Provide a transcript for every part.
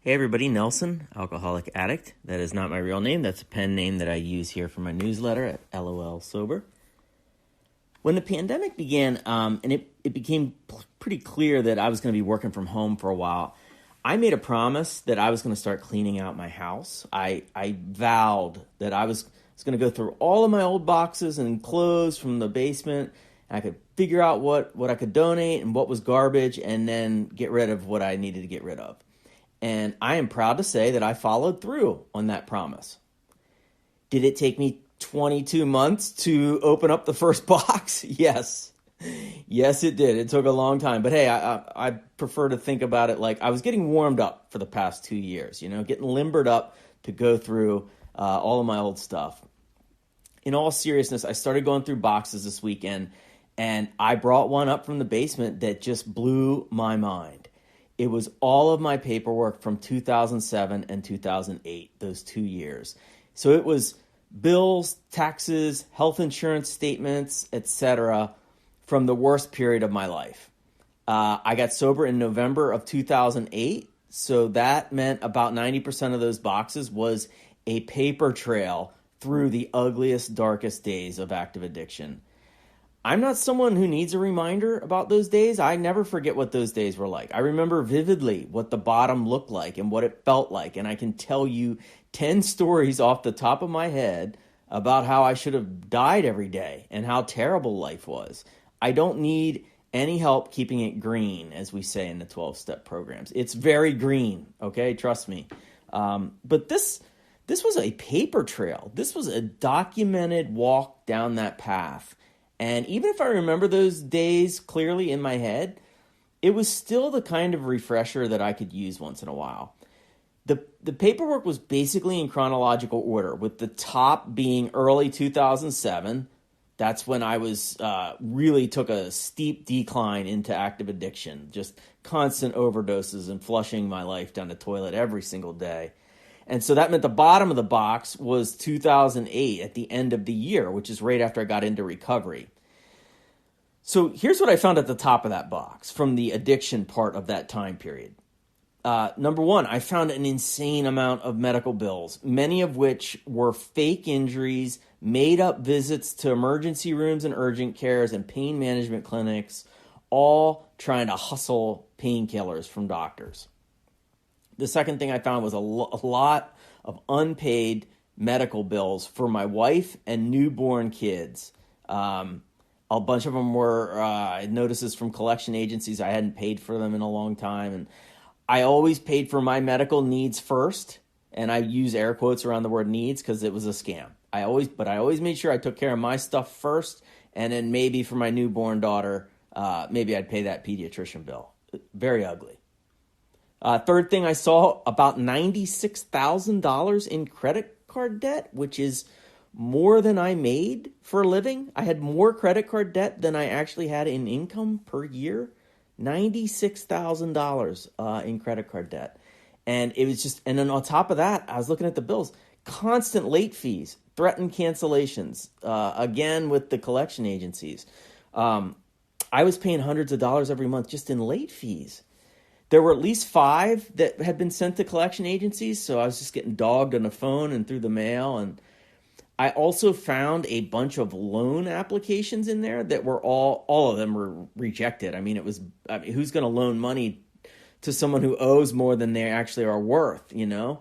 Hey everybody, Nelson, alcoholic addict. That is not my real name. That's a pen name that I use here for my newsletter at LOL Sober. When the pandemic began, and it became pretty clear that I was going to be working from home for a while, I made a promise that I was going to start cleaning out my house. I vowed that I was going to go through all of my old boxes and clothes from the basement. And I could figure out what I could donate and what was garbage, and then get rid of what I needed to get rid of. And I am proud to say that I followed through on that promise. Did it take me 22 months to open up the first box? Yes. Yes, it did. It took a long time. But hey, I prefer to think about it like I was getting warmed up for the past 2 years, getting limbered up to go through all of my old stuff. In all seriousness, I started going through boxes this weekend, and I brought one up from the basement that just blew my mind. It was all of my paperwork from 2007 and 2008, those 2 years. So it was bills, taxes, health insurance statements, etc., from the worst period of my life. I got sober in November of 2008, so that meant about 90% of those boxes was a paper trail through the ugliest, darkest days of active addiction. I'm not someone who needs a reminder about those days. I never forget what those days were like. I remember vividly what the bottom looked like and what it felt like. And I can tell you 10 stories off the top of my head about how I should have died every day and how terrible life was. I don't need any help keeping it green, as we say in the 12-step programs. It's very green, okay? Trust me. But this was a paper trail. This was a documented walk down that path. And even if I remember those days clearly in my head, it was still the kind of refresher that I could use once in a while. The paperwork was basically in chronological order, with the top being early 2007. That's when I was really took a steep decline into active addiction, just constant overdoses and flushing my life down the toilet every single day. And so that meant the bottom of the box was 2008 at the end of the year, which is right after I got into recovery. So here's what I found at the top of that box from the addiction part of that time period. Number one, I found an insane amount of medical bills, many of which were fake injuries, made up visits to emergency rooms and urgent cares and pain management clinics, all trying to hustle painkillers from doctors. The second thing I found was a lot of unpaid medical bills for my wife and newborn kids. A bunch of them were notices from collection agencies. I hadn't paid for them in a long time. And I always paid for my medical needs first. And I use air quotes around the word needs because it was a scam. I always made sure I took care of my stuff first. And then maybe for my newborn daughter, maybe I'd pay that pediatrician bill. Very ugly. Third thing I saw, about $96,000 in credit card debt, which is more than I made for a living. I had more credit card debt than I actually had in income per year. $96,000 in credit card debt. And it was just, and then on top of that, I was looking at the bills, constant late fees, threatened cancellations, again with the collection agencies. I was paying hundreds of dollars every month just in late fees. There were at least 5 that had been sent to collection agencies, so I was just getting dogged on the phone and through the mail. And I also found a bunch of loan applications in there that were all of them were rejected. I mean, who's going to loan money to someone who owes more than they actually are worth, And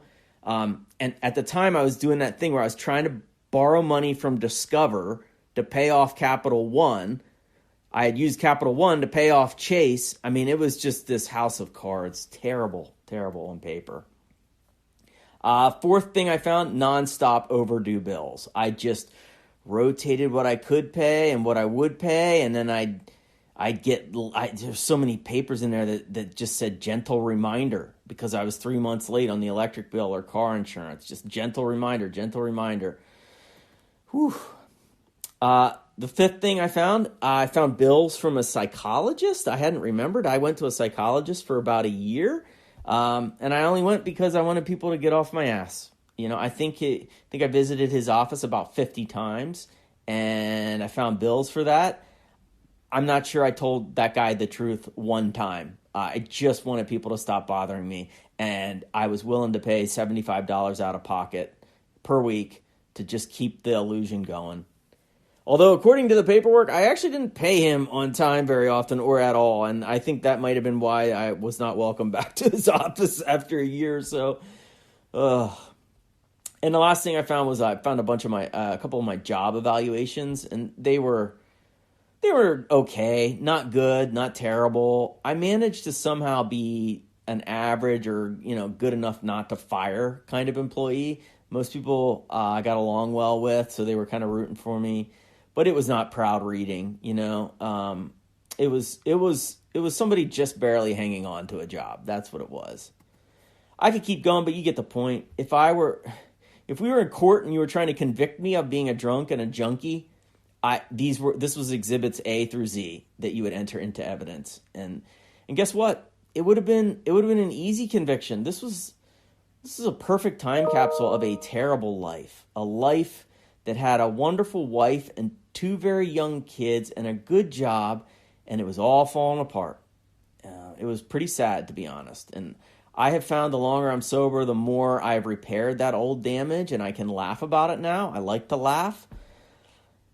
at the time, I was doing that thing where I was trying to borrow money from Discover to pay off Capital One. I had used Capital One to pay off Chase. I mean, it was just this house of cards. Terrible, terrible on paper. Fourth thing I found, nonstop overdue bills. I just rotated what I could pay and what I would pay, and then there's so many papers in there that just said gentle reminder because I was 3 months late on the electric bill or car insurance. Just gentle reminder, gentle reminder. Whew. The fifth thing I found bills from a psychologist. I hadn't remembered. I went to a psychologist for about a year, and I only went because I wanted people to get off my ass. I think I visited his office about 50 times, and I found bills for that. I'm not sure I told that guy the truth one time. I just wanted people to stop bothering me, and I was willing to pay $75 out of pocket per week to just keep the illusion going. Although, according to the paperwork, I actually didn't pay him on time very often or at all, and I think that might have been why I was not welcome back to his office after a year or so. And the last thing I found was I found a couple of my job evaluations, and they were okay, not good, not terrible. I managed to somehow be an average or, good enough not to fire kind of employee. Most people I got along well with, so they were kind of rooting for me. But it was not proud reading, It was somebody just barely hanging on to a job. That's what it was. I could keep going, but you get the point. If we were in court and you were trying to convict me of being a drunk and a junkie, this was exhibits A through Z that you would enter into evidence. And guess what? It would have been an easy conviction. This is a perfect time capsule of a terrible life. A life that had a wonderful wife and 2 very young kids and a good job, and it was all falling apart. It was pretty sad, to be honest. And I have found the longer I'm sober, the more I've repaired that old damage, and I can laugh about it now. I like to laugh.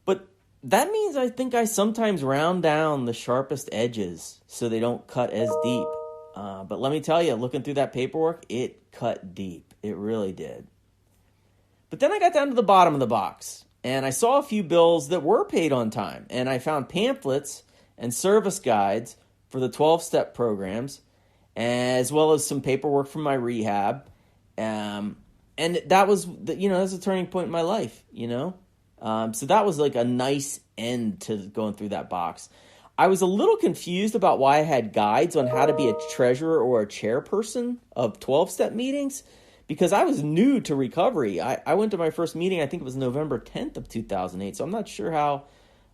But that means I think I sometimes round down the sharpest edges so they don't cut as deep. But let me tell you, looking through that paperwork, it cut deep. It really did. But then I got down to the bottom of the box, and I saw a few bills that were paid on time, and I found pamphlets and service guides for the 12-step programs, as well as some paperwork from my rehab. And that was, that was a turning point in my life, So that was like a nice end to going through that box. I was a little confused about why I had guides on how to be a treasurer or a chairperson of 12-step meetings, because I was new to recovery. I went to my first meeting, I think it was November 10th of 2008, so I'm not sure how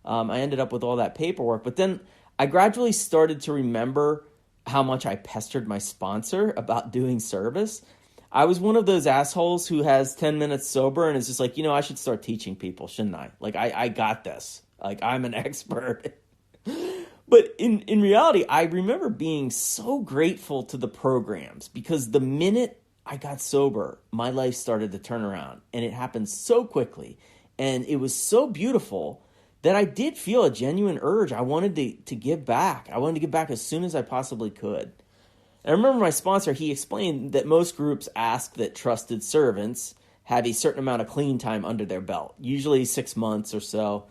I ended up with all that paperwork. But then I gradually started to remember how much I pestered my sponsor about doing service. I was one of those assholes who has 10 minutes sober and is just like, I should start teaching people, shouldn't I? Like, I got this. Like, I'm an expert. But in reality, I remember being so grateful to the programs because the minute I got sober, my life started to turn around, and it happened so quickly, and it was so beautiful that I did feel a genuine urge. I wanted to give back. I wanted to give back as soon as I possibly could. And I remember my sponsor, he explained that most groups ask that trusted servants have a certain amount of clean time under their belt, usually 6 months or so.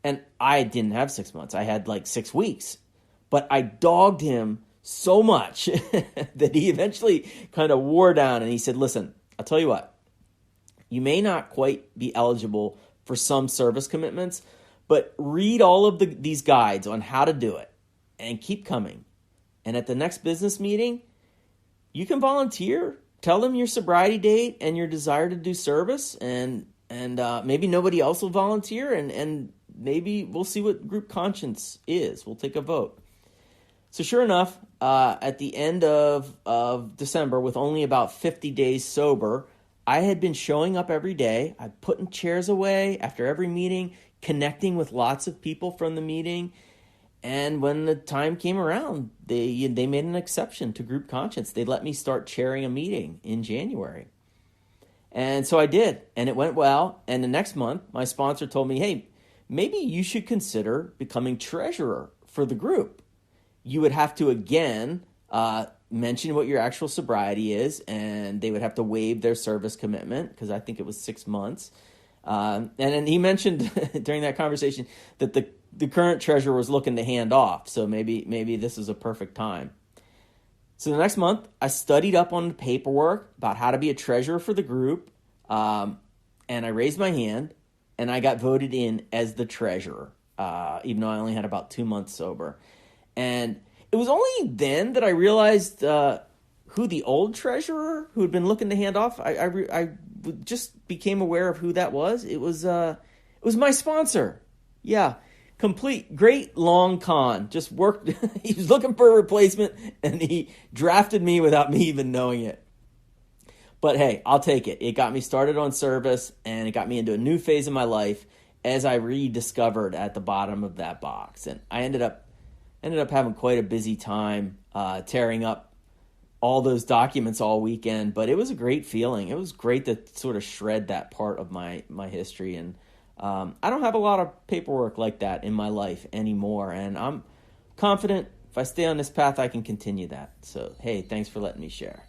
And I didn't have 6 months. I had like 6 weeks. But I dogged him so much that he eventually kind of wore down, and he said, listen, I'll tell you what, you may not quite be eligible for some service commitments, but read all of these guides on how to do it and keep coming. And at the next business meeting, you can volunteer. Tell them your sobriety date and your desire to do service, and maybe nobody else will volunteer, and maybe we'll see what group conscience is. We'll take a vote. So sure enough, at the end of December, with only about 50 days sober, I had been showing up every day. I putting chairs away after every meeting, connecting with lots of people from the meeting. And when the time came around, they made an exception to group conscience. They let me start chairing a meeting in January. And so I did, and it went well. And the next month, my sponsor told me, hey, maybe you should consider becoming treasurer for the group. You would have to, again, mention what your actual sobriety is, and they would have to waive their service commitment, because I think it was 6 months. And then he mentioned during that conversation that the current treasurer was looking to hand off, so maybe this is a perfect time. So the next month, I studied up on the paperwork about how to be a treasurer for the group, and I raised my hand, and I got voted in as the treasurer, even though I only had about 2 months sober. And it was only then that I realized who the old treasurer who had been looking to hand off, I just became aware of who that was. It was my sponsor. Yeah, great long con. Just worked. He was looking for a replacement, and he drafted me without me even knowing it. But hey, I'll take it. It got me started on service, and it got me into a new phase of my life as I rediscovered at the bottom of that box. And I ended up having quite a busy time tearing up all those documents all weekend, but it was a great feeling. It was great to sort of shred that part of my history, and I don't have a lot of paperwork like that in my life anymore, and I'm confident if I stay on this path, I can continue that. So, hey, thanks for letting me share.